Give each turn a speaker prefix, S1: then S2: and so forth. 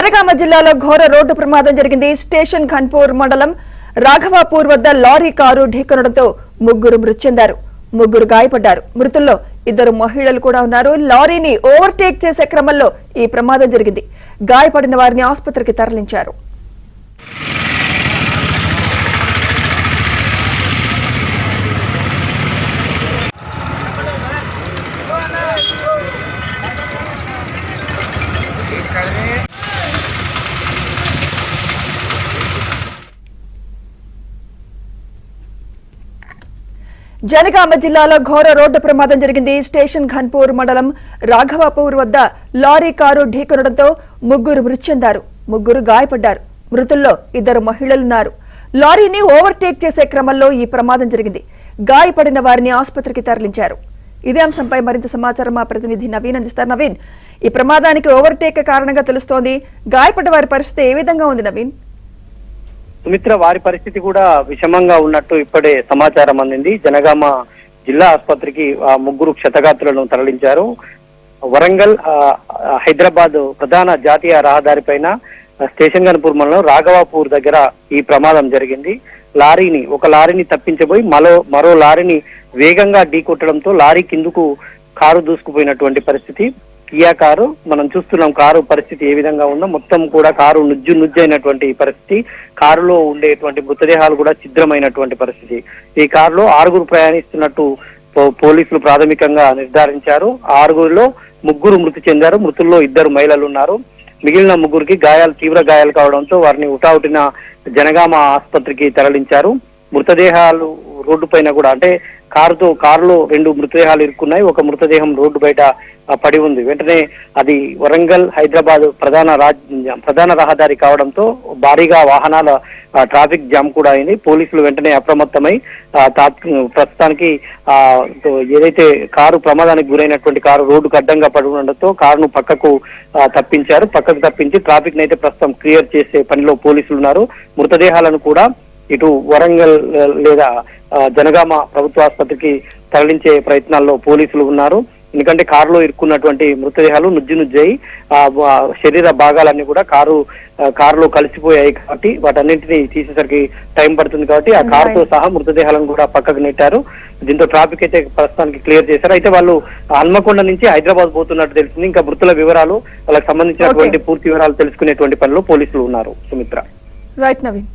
S1: జనగామ జిల్లాలో ఘోర రోడ్డు ప్రమాదం జరిగింది. స్టేషన్ ఖన్పూర్ మండలం రాఘవాపూర్ వద్ద లారీ కారు ఢీకొనడంతో ముగ్గురు మృతి చెందారు, ముగ్గురు గాయపడ్డారు. మృతుల్లో ఇద్దరు మహిళలు కూడా ఉన్నారు. లారీని ఓవర్టేక్ చేసే క్రమంలో ఈ ప్రమాదం జరిగింది. గాయపడిన వారిని ఆసుపత్రికి తరలించారు. జనగామ జిల్లాలో ఘోర రోడ్డు ప్రమాదం జరిగింది. స్టేషన్ ఖన్పూర్ మండలం రాఘవాపూర్ వద్ద లారీ కారు ఢీకొనడంతో ముగ్గురు మృతి చెందారు, ముగ్గురు గాయపడ్డారు. మృతుల్లో ఇద్దరు మహిళలున్నారు. లారీని ఓవర్టేక్ చేసే క్రమంలో ఈ ప్రమాదం జరిగింది. గాయపడిన వారిని ఆసుపత్రికి తరలించారు. ఇదే అంశంపై మరింత సమాచారం మా ప్రతినిధి నవీన్ అందిస్తారు. నవీన్, ఈ ప్రమాదానికి ఓవర్టేక్ కారణంగా తెలుస్తోంది. గాయపడ్డ వారి పరిస్థితి ఏ విధంగా ఉంది నవీన్?
S2: సుమిత్ర, వారి పరిస్థితి కూడా విషమంగా ఉన్నట్టు ఇప్పుడే సమాచారం అందింది. జనగామ జిల్లా ఆసుపత్రికి ముగ్గురు క్షతగాత్రులను తరలించారు. వరంగల్ హైదరాబాద్ ప్రధాన జాతీయ రహదారిపైన స్టేషన్ గన్పూర్ మండలం రాఘవాపూర్ దగ్గర ఈ ప్రమాదం జరిగింది. ఒక లారీని తప్పించబోయి మరో లారీని వేగంగా ఢీకొట్టడంతో లారీ కిందకు కారు దూసుకుపోయినటువంటి పరిస్థితి. కియా కారు మనం చూస్తున్నాం. కారు పరిస్థితి ఏ విధంగా ఉందో మొత్తం కూడా కారు నుజ్జైనటువంటి పరిస్థితి. కారులో ఉండేటువంటి మృతదేహాలు కూడా ఛిద్రమైనటువంటి పరిస్థితి. ఈ కారులో 6 ప్రయాణిస్తున్నట్టు పోలీసులు ప్రాథమికంగా నిర్ధారించారు. 6లో 3 మృతి చెందారు. మృతుల్లో 2 మహిళలు ఉన్నారు. మిగిలిన 3కి తీవ్ర గాయాలు కావడంతో వారిని ఉటావుటిన జనగామ ఆసుపత్రికి తరలించారు. మృతదేహాలు రోడ్డు పైన కూడా, అంటే కారులో 2 మృతదేహాలు ఇరుక్కున్నాయి. ఒక మృతదేహం రోడ్డు బయట పడి ఉంది. వెంటనే అది వరంగల్ హైదరాబాద్ ప్రధాన రహదారి కావడంతో భారీగా వాహనాల ట్రాఫిక్ జామ్ కూడా అయింది. పోలీసులు వెంటనే అప్రమత్తమై ప్రస్తుతానికి ఏదైతే కారు ప్రమాదానికి గురైనటువంటి కారు రోడ్డుకు అడ్డంగా పడి ఉండడంతో కారును పక్కకు తప్పించి ట్రాఫిక్ నైతే ప్రస్తుతం క్లియర్ చేసే పనిలో పోలీసులు ఉన్నారు. మృతదేహాలను కూడా ఇటు వరంగల్ లేదా జనగామ ప్రభుత్వ ఆసుపత్రికి తరలించే ప్రయత్నాల్లో పోలీసులు ఉన్నారు. ఎందుకంటే కారులో ఇరుక్కున్నటువంటి మృతదేహాలు నుజ్జై శరీర భాగాలన్నీ కూడా కారులో కలిసిపోయాయి కాబట్టి వాటన్నింటినీ తీసేసరికి టైం పడుతుంది కాబట్టి ఆ కారుతో సహా మృతదేహాలను కూడా పక్కకు నెట్టారు. దీంతో ట్రాఫిక్ అయితే ప్రస్తుతానికి క్లియర్ చేశారు. అయితే వాళ్ళు హన్మకొండ నుంచి హైదరాబాద్ పోతున్నట్టు తెలిసింది. ఇంకా మృతుల వివరాలు, వాళ్ళకి సంబంధించినటువంటి పూర్తి వివరాలు తెలుసుకునేటువంటి పనిలో పోలీసులు ఉన్నారు. సుమిత్ర.
S1: రైట్ నవీన్.